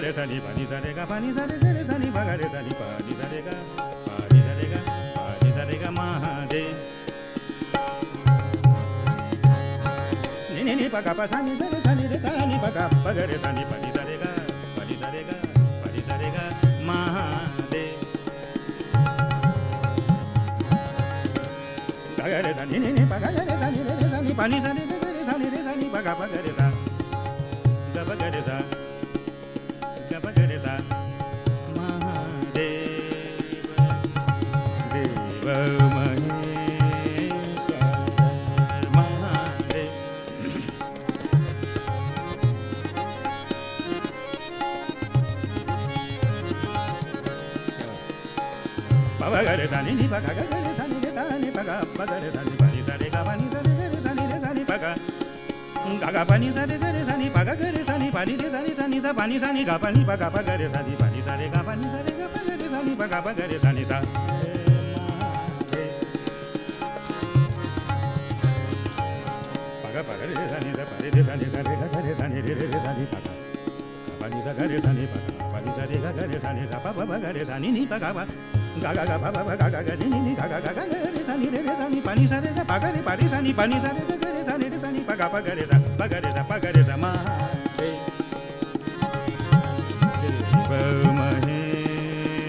re sa ni pa ni sa re ga pa ni sa re ga re sa ni pa ga re sa ni pa ni sa re ga pa ni sa re ga pa ni sa re ga Mahadev ni ni ni pa ga pa sa ni re sa ni re sa ni pa ga re sa ni pa ni sa re ga pa ni sa re ga pa ni sa re ga Mahadev ga ga re sa ni ni pa ga re sa ni re sa ni pa ni sa re ga re sa ni pa ga re sa ga pa ga re sa Pagare sani ni pagare sani re sani paga pagare sani pani sare ga pani sare re sani re sani paga gaga pani sare re sani paga gare sani pani re sani sani sa pani sani ga pani paga pagare sani pani sare ga pani sare ga pagare sani paga pagare sani sa paga pagare sani sa pare re sani sare ga gare sani re re sani paga pani sa gare sani paga pani sare ga gare sani sa pa pagare sani ni paga ga ga ga pa pa ga ga ga ni ni ga ga ga ga re sani pani sa re ga pa ga re pa re sani pani sa re ga re sani pa ga re sa ma de Deva Maheshwara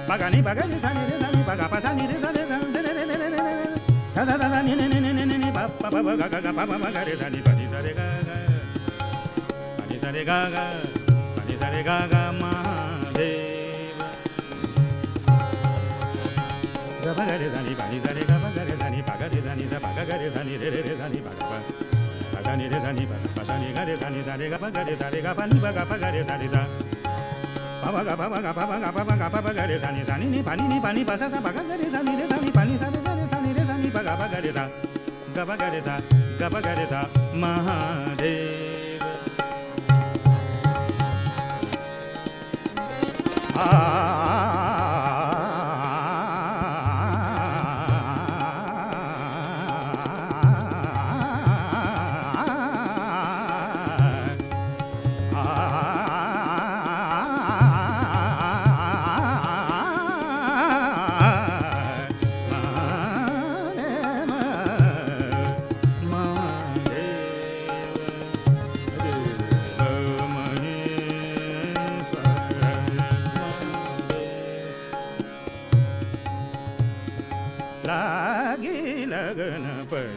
Bagani bagani sani re sani baga pa sani re sani sa sa sa ni ni ni ni ni ni pa pa pa ga ga ga pa pa ga re sani pa ni sa re ga ga pa ni sa re ga ga pa ni sa re ga ga Mahadev ga pa ga re sani pa ni sa re ga pa ga re sani pa ga re sani sa pa ga re sani re re sani pa pa pa sani re sani pa sani ga re sani sa re ga pa ga re sa re ga pa ni pa ga re sani sa pa ga ga re sani sani ni pani pa sa pa ga re sani re sani pani sa re sani re sani pa ga re sa ga pa ga re sa Mahadev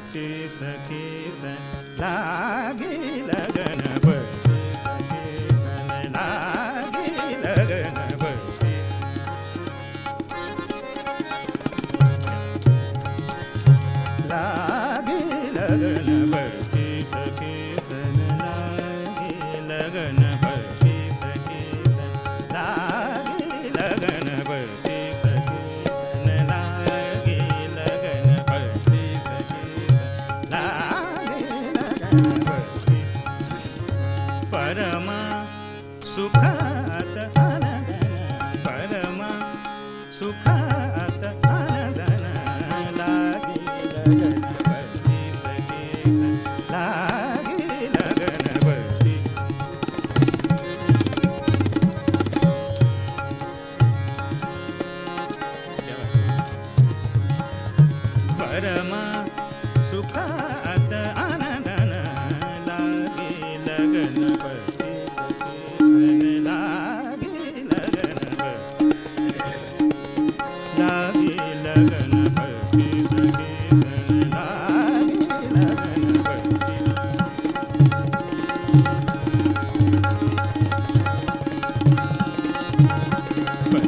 भक्ति सखी सन लागी लगन भक्ति सखी सन लागी लगन भक्ति लागी लगन भक्ति सखी सन लागी लगन भक्ति सखी सन लागी लगन भक्ति सखी सन लागी लगन भक्ति सखी सन लागी लगन भक्ति परमा सुखात आनंदन परमा सुखात आनंदन लागी लगन भक्ति सखी सन लागी लगन भक्ति परमा सुखात आनंदन लागी लगन भक्ति सखी सन लागी लगन भक्ति लागी लगन भक्ति सखी सन लागी लगन भक्ति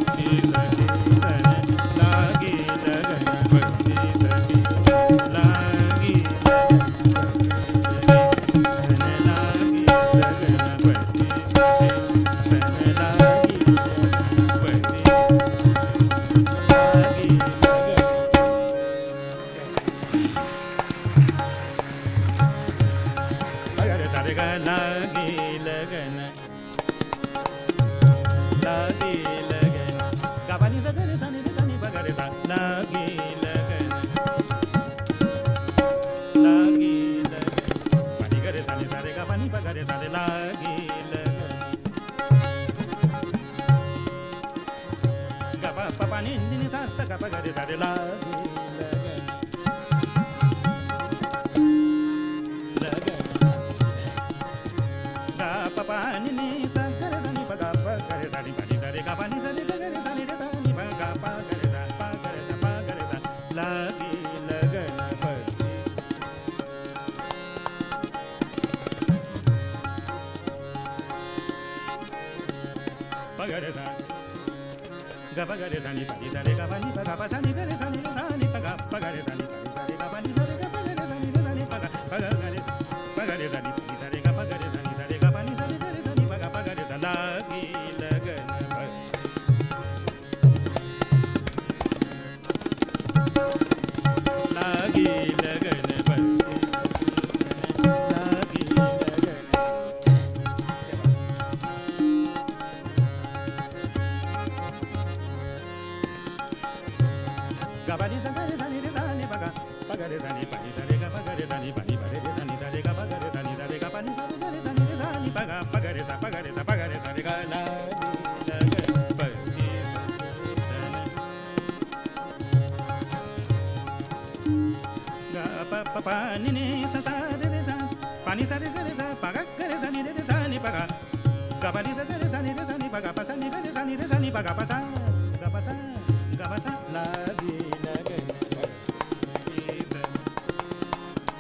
भक्ति सखी सन लागी लगन भक्ति सखी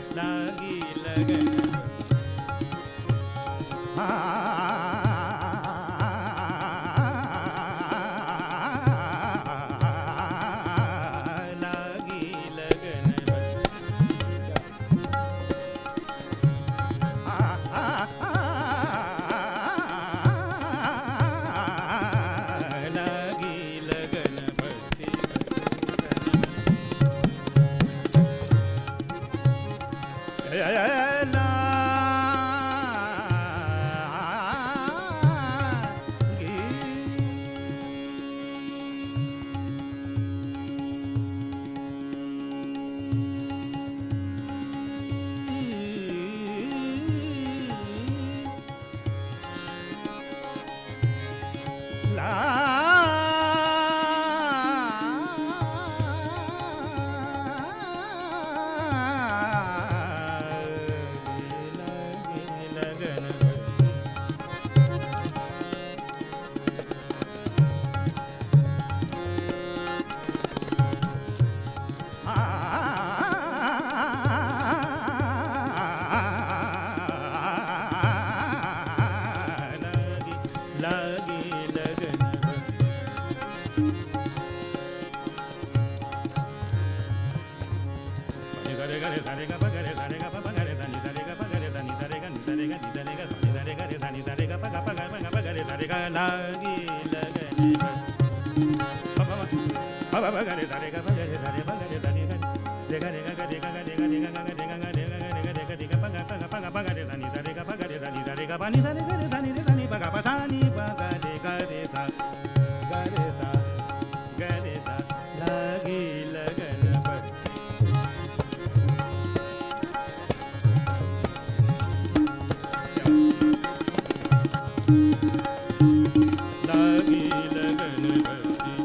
लागी la re ga pa ga re sa re ga pa pa ga re sa ni sa re ga pa ga re sa ni sa re ga ni sa re ga ni sa re ga sa ni sa re ga re sa ni sa re ga pa ga pa ga re sa re ga lagi लगन pa pa pa pa pa ga re sa re ga pa ga re sa re pa ga re sa ni ga re ga re ga ga re ga ga re ga re ga ga re ga ga re ga ga re ga re ga pa ga pa ga re sa ni sa re ga pa ga re sa ni sa re ga pa ni sa re ga re sa ni re sa ni pa ga pa sa ni pa ga re sa lagi लगन पर लागी लगन भरती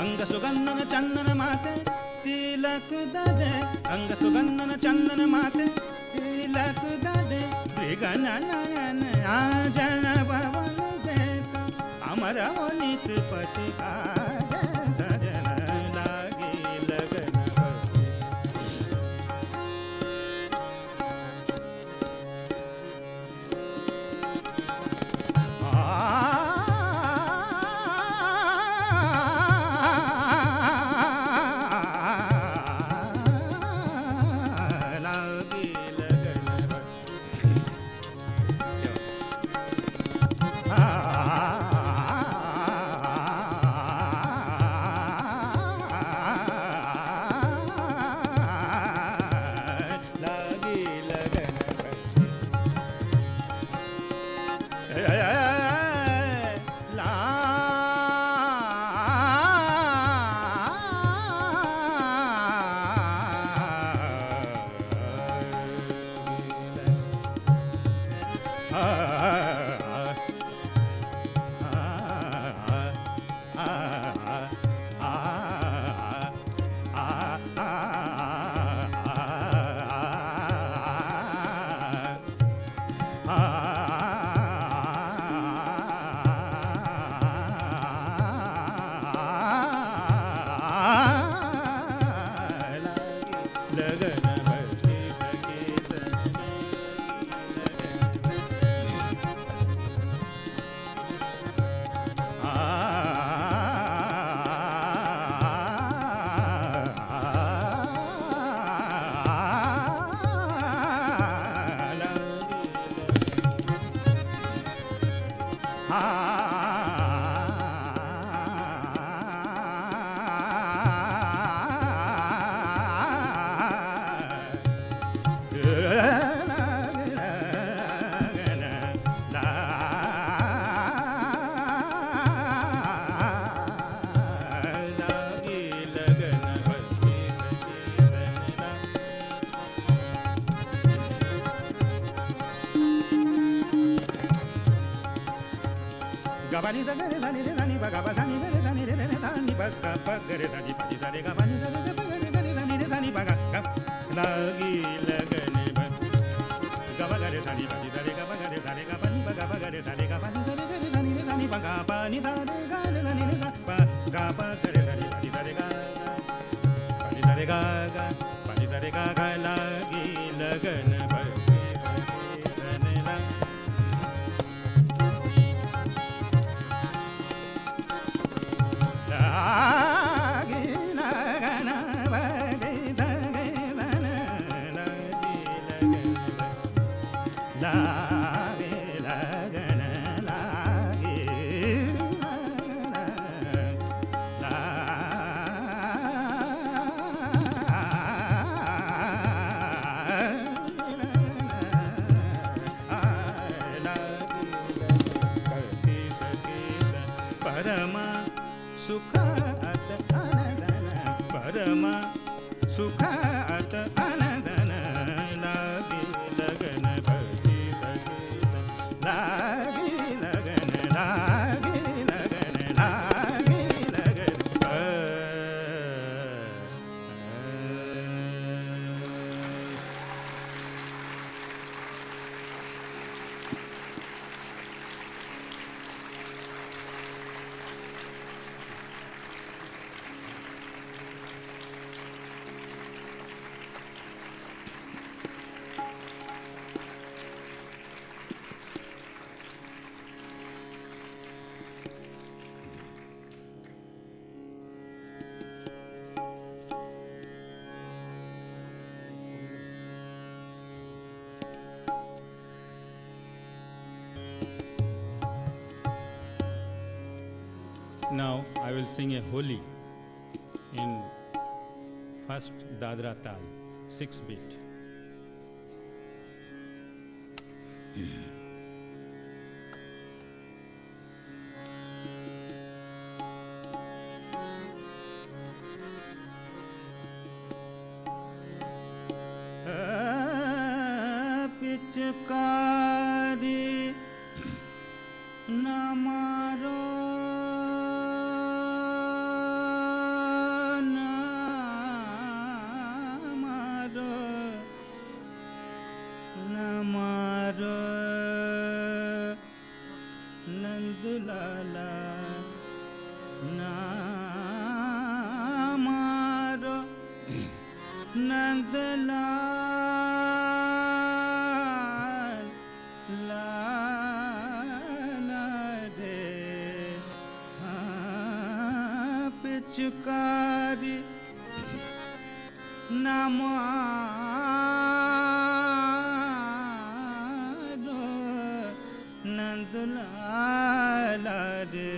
अंग सुगंधन चंदन माते तिलक दरे अंग सुगंधन चंदन माते तिलक दरे मृगन नयन आजन भवन देख अमर नित पति सजन लागी लगन Gabani sa gare sa ni re sa ni ba ga ba sa ni re sa ni re re sa ni ba ga ba gare sa ni pa ni sa re ga ba ni sa re ga ba gare sa ni re sa ni ba ga lagi लगन ba ga ba gare sa ni pa ni sa re ga ba gare sa re ga ba ni ba ga ba gare sa re ga ba ni sa re gare sa ni re sa ni ba ga ba ni sa re ga re sa ni re sa ba ga ba gare sa ni pa ni sa re ga pa ni sa re ga ga pa ni sa re ga ga lagi लगन ba Ah Rama सुखात आनंदन लागी लगन भक्ती सगीत लागी लगन लागी लगन लागी लगन Now I will sing a holi in first Dadra Tal, 6 beat. पिचकारी न मारो पिचकारी न मारो नंदलाल रे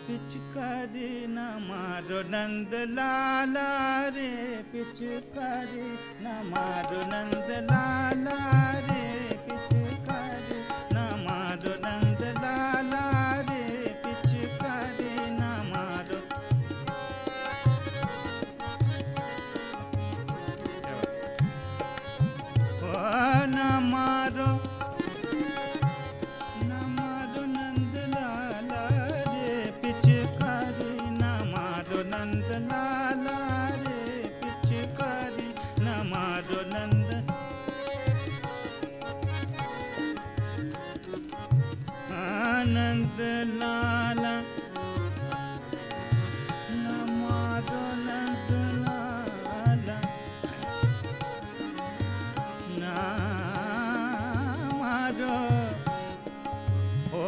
पिचकारी न मारो नंदलाल रे पिचकारी न मारो नंदलाल रे पिचकारी न मारो नंदलाल रे पिचकारी न मारो ओ न मारो नंदलाल रे पिचकारी न मारो नंदलाल रे पिचकारी न मारो नंद आनंद लाला न मारो नंद लाला न मारो ओ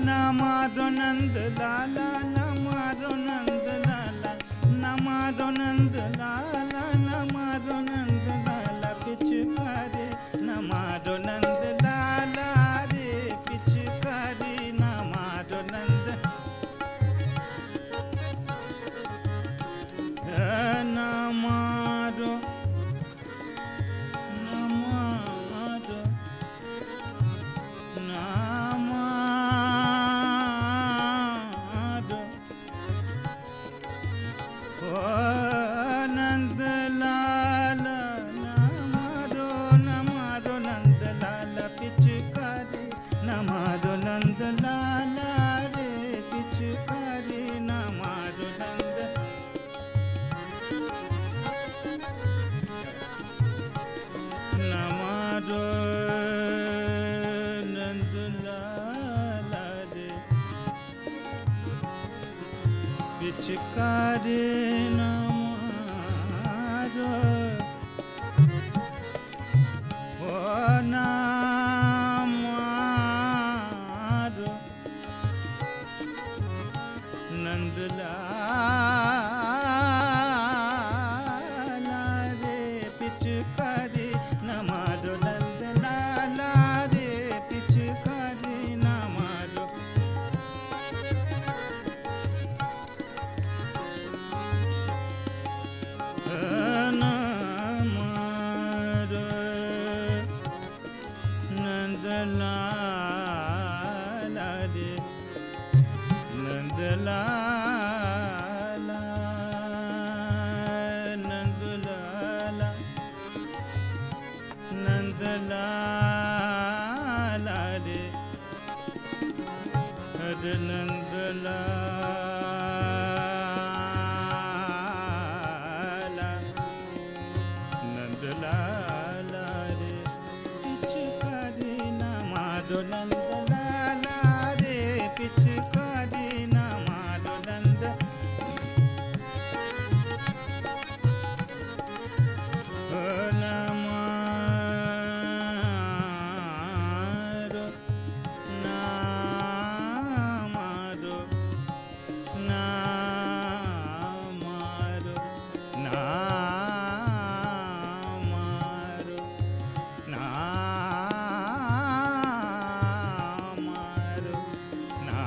न मारो नंद लाला न मारो नंद लाला न मारो नंद लाला न मारो नंद लाला पिचकारी न मारो नंद लाला रे पिचकारी न मारो नंद न मारो न मारो न मारो ओ नंद लाल न मारो नंद लाल पिचकारी न मारो नंद लाल रे पिचकारी न मारो नंद न मारो नंद लाल रे पिचकारी न मारो ओ न मारो नंद लाल रे पिचकारी न मारो नंद लाल रे पिचकारी न मारो रे नंद लाला नंद लाला नंद लाला रे हर नंद लाला नंद लाला रे पिचकारी ना मारो नंद लाला रे पिचकारी ना मारो नंद ना मारो ना मारो ना मारो ना मारो ना मारो ना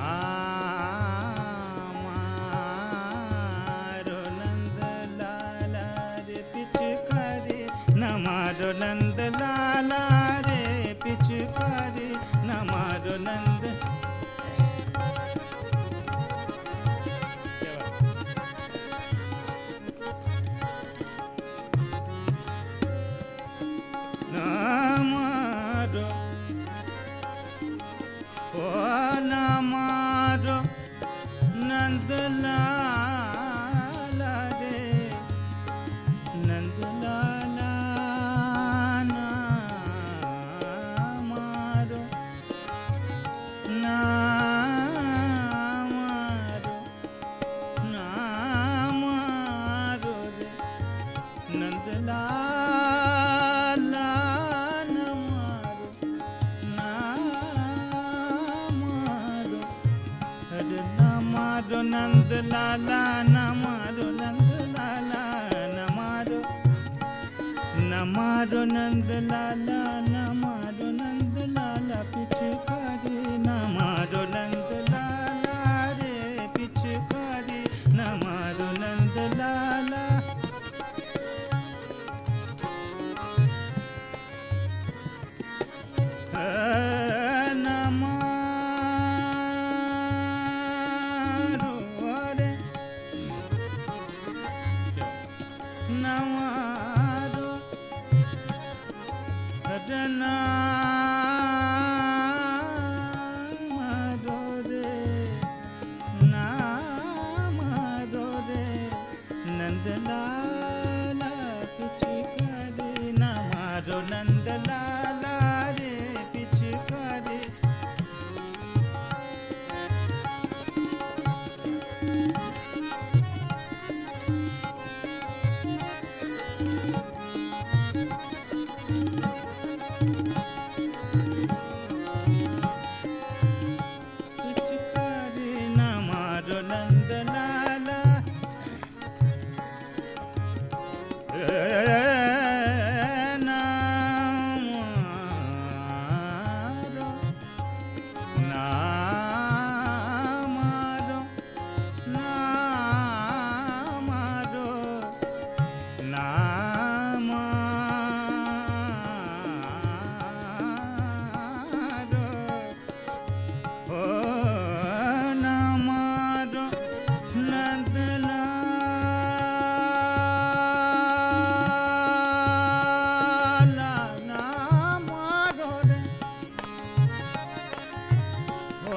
मारो नंद लाला रे पिचकारी न मारो नंद लाला रे पिचकारी न मारो नंद न मारो ओ न मारो नंद लाला रे नंद लाला ना मारो ना मारो ना मारो रे नंद लाला न मारो ना मारो अरे न मारो नंद लाला न मारो नंद लाला न मारो न मारो नंद लाला न मारो नंद लाला पिचकारी न मारो नंद लाला रे पिचकारी न मारो नंद लाला न मारो रे न मारो रे न मारो रे न मारो रे नंद लाला पिचकारी न मारो नंद लाला रे पिचकारी पिचकारी न मारो नंद लाला न मारो ना मारो ना मारो ना मारो ओ न मारो नंद लाला न मारो रे ओ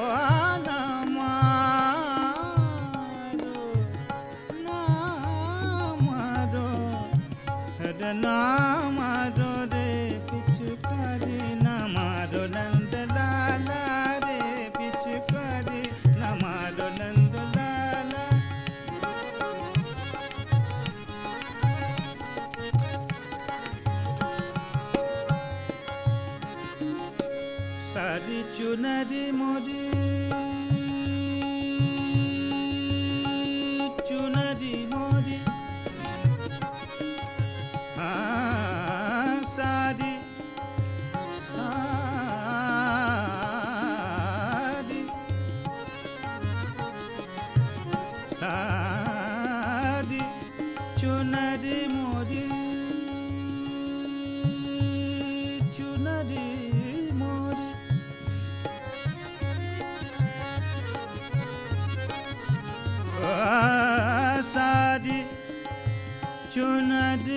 न मारो न मारो रे न मारो रे पिचकारी न मारो नंद लाला रे पिचकारी न मारो नंद लाला सारी चुनरी मोरी चुनरी मोरी हाँ सारी सारी सारी चुनरी मोरी चुनरी मोरी चुनर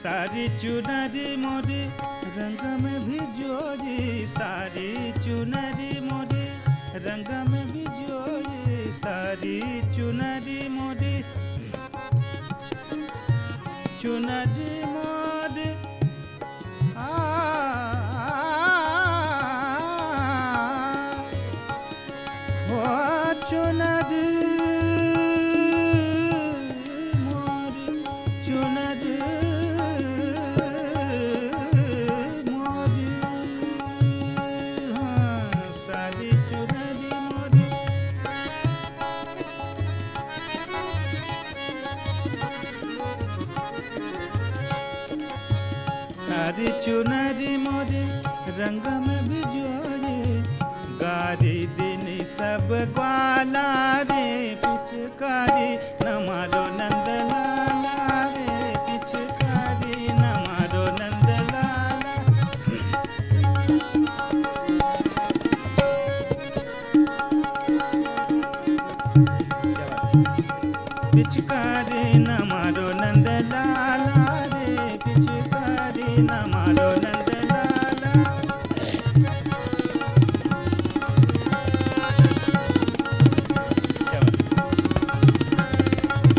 सारी चुनरी मोरी रंग में भी जोरी, सारी चुनरी मोरी रंग में भी जोरी, सारी चुनरी मोरी चुनरी मोरी ओ चुनरी मोरी चुनरी सारी चुनरी मोरी रंग में भी जोरी, गारी दिन सब ग्वाला रे पिचकारी न मारो नंद लाला रे पिचकारी न मारो नंद लाला। पिचकारी न मारो नंद लाला रे पिचकारी न मारो नंद लाला।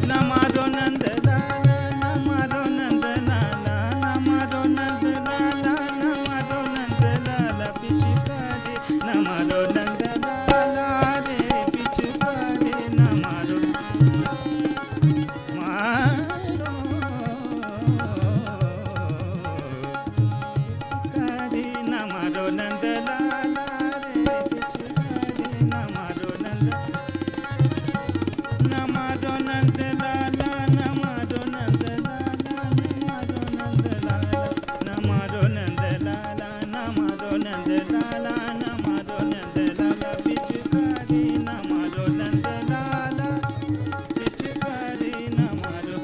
न मारो नंद लाला न मारो नंद लाला न मारो नंद लाला न मारो नंद लाला पिचकारी न मारो नंद लाला रे पिचकारी न मारो नंद लाला रे पिचकारी न मारो नंद न मारो नंद लाला न मारो नंद लाला न मारो नंद लाला न मारो नंद लाला न मारो नंद लाला न मारो नंद लाला पिचकारी न मारो नंद लाला पिचकारी न मारो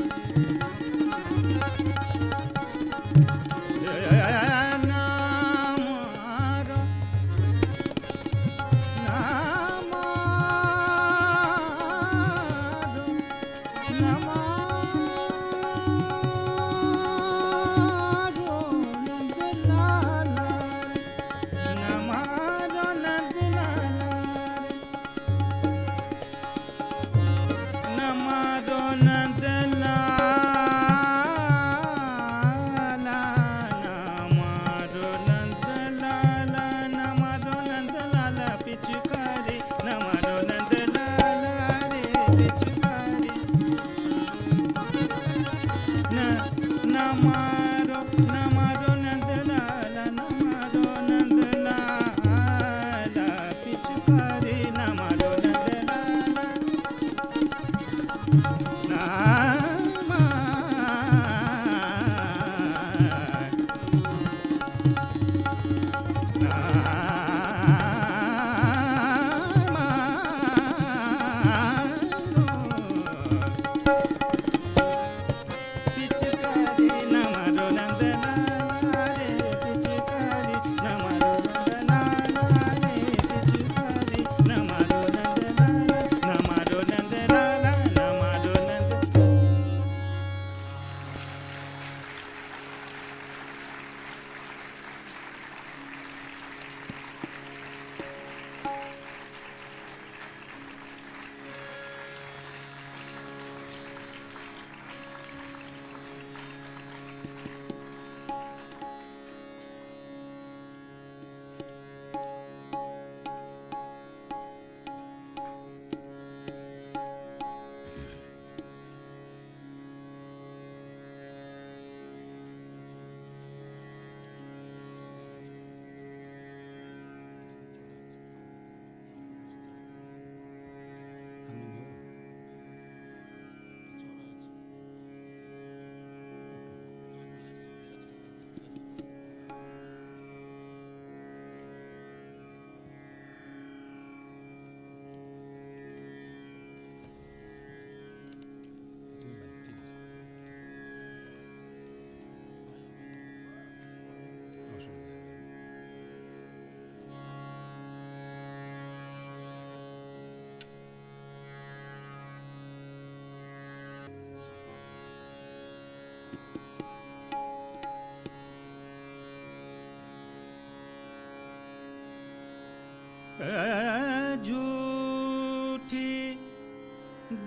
झूठी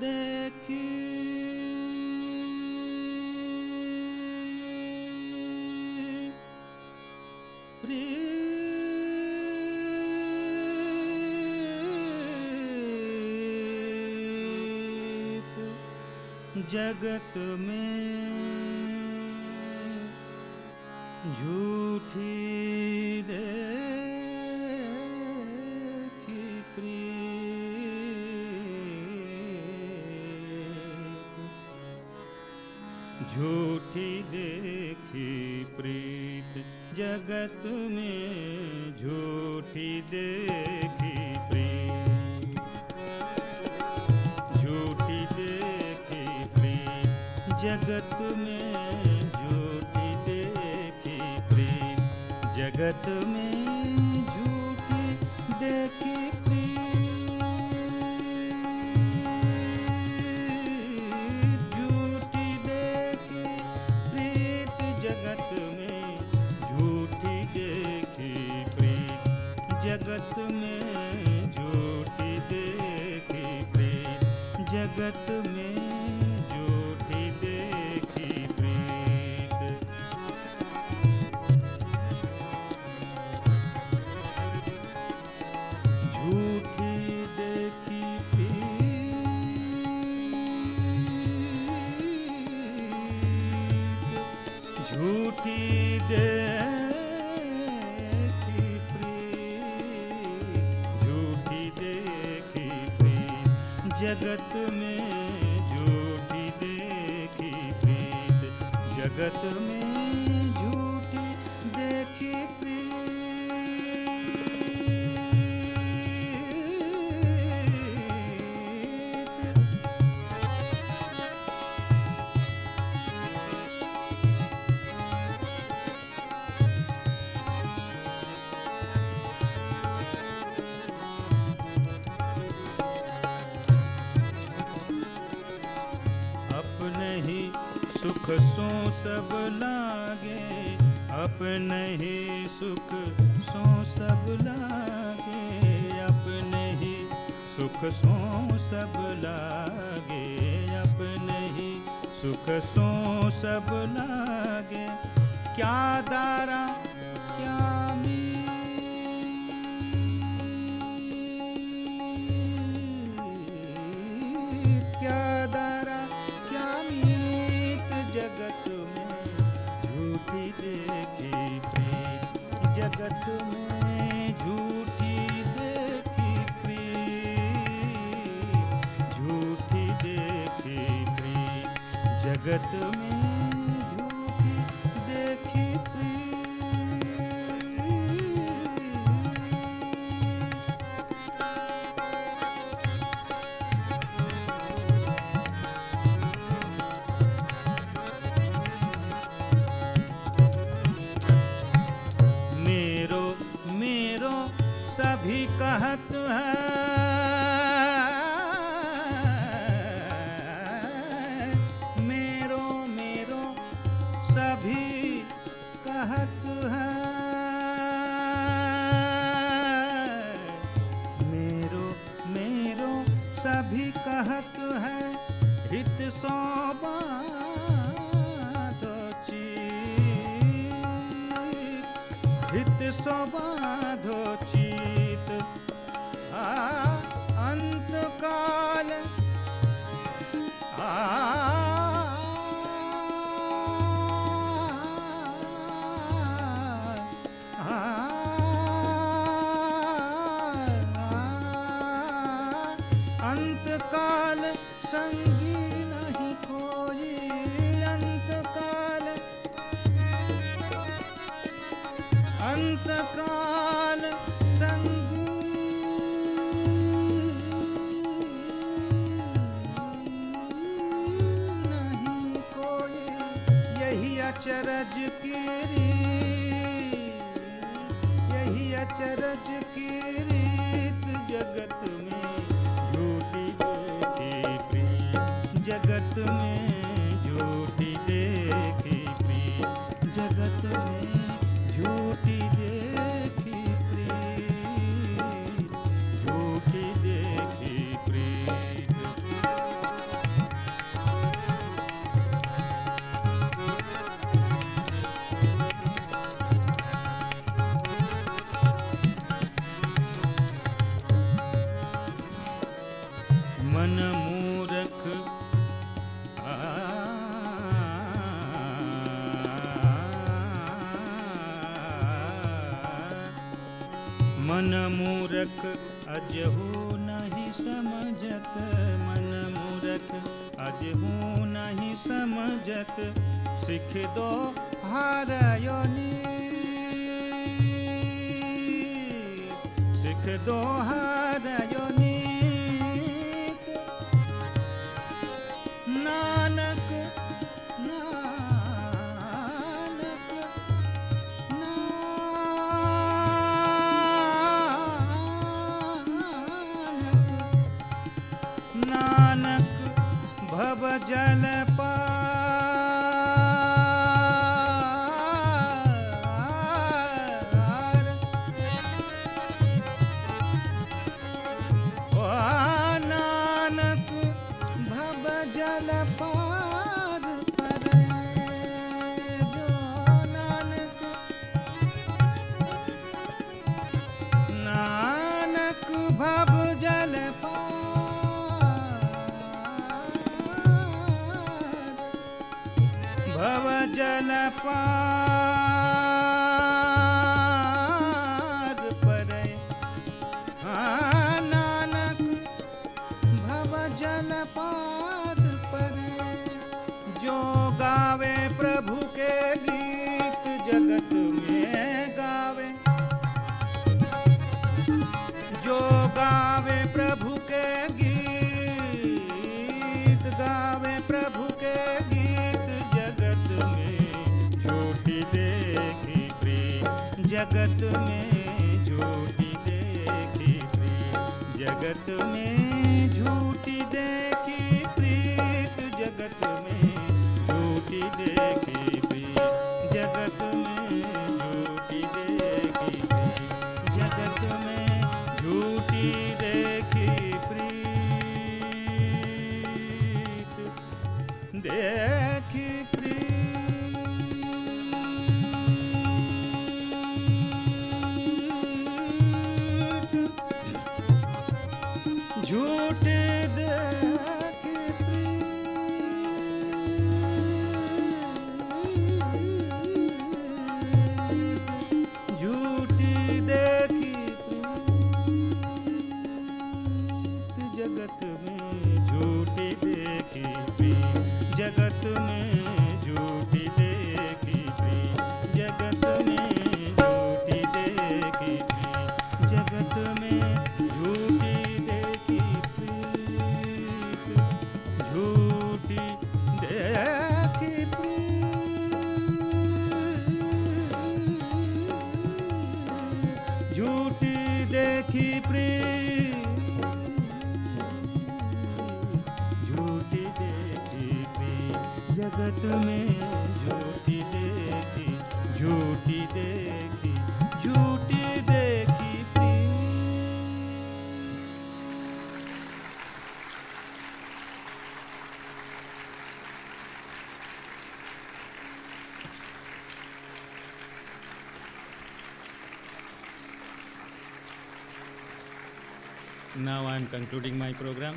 देखी प्रीत जगत में झूठी देखी प्रीत झूठी देखी प्रीत जगत में झूठी देखी प्रीत झूठी देखी प्रीत जगत में झूठी देखी प्रीत जगत में झूठी देखी प्रीत झूठी देखी प्रीत जगत में झूठी देखी प्रीत जगत में झूठी देखी प्रीत जगत में झूठी देखी प्रीत झूठी देखी प्रीत झूठी देखी प्रीत झूठी देखी प्रीत जगत में झूठी देखी प्रीत जगत में झूठी देखी अपने ही सुख सो सब लागे अपने ही सुख सो सब लागे अपने ही सुख सो सब लागे अपने ही सुख सो सब लागे क्या दारा क्या मीत क्या दारा क्या मीत जगत में झूठी देखी प्रीत जगत में झूठी देखी प्रीत झूठी देखी प्रीत जगत में झूठी देखी मेरो मेरो सभी कहत है मेरो मेरो सभी कहत है मेरो मेरो सभी कहत है हित सो बाँधो चित हित सो बाँधो चित अंत काल अंत काल संगी नहीं कोई अंत काल संगी नहीं कोई यही अचरज की रीत यही अचरज की रीत जगत में झूठी देखी प्रीत जगत में झूठी देखी प्रीत जगत में झूठी देखी प्रीत मूरख अजहू नहीं समझत, मन मूरख अजहू नहीं समझत, सिख दो हारयो नीत, सिख दो हारयो नीत। नानक नानक भव जल पार, ओ नानक भव जल पार परे, जो नानक नानक भव जल भव जल पार परे, हाँ नानक भव जल पार परे। जो गावे प्रभु के गीत जगत में गावे, जो गावे प्रभु के गीत, गावे प्रभु के जगत में झूठी देखी प्रीत, जगत में झूठी देखी प्रीत, जगत में झूठी देखी प्रीत, जगत में झूठी देखी प्रीत, जगत में झूठी देखी प्रीत, देखी प्रीत। झूठी देखी प्रीत, झूठी देखी प्रीत, जगत में झूठी देखी प्रीत, जगत में झूठी देखी प्रीत, जगत में झूठी देखी प्रीत, जगत में झूठी झूठी देखी प्रीत, झूठी देखी प्रीत, जगत में झूठी देखी, झूठी देखी, झूठी देखी प्रीत। Now I am concluding my program.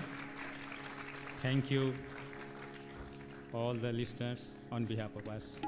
Thank you all the listeners on behalf of us.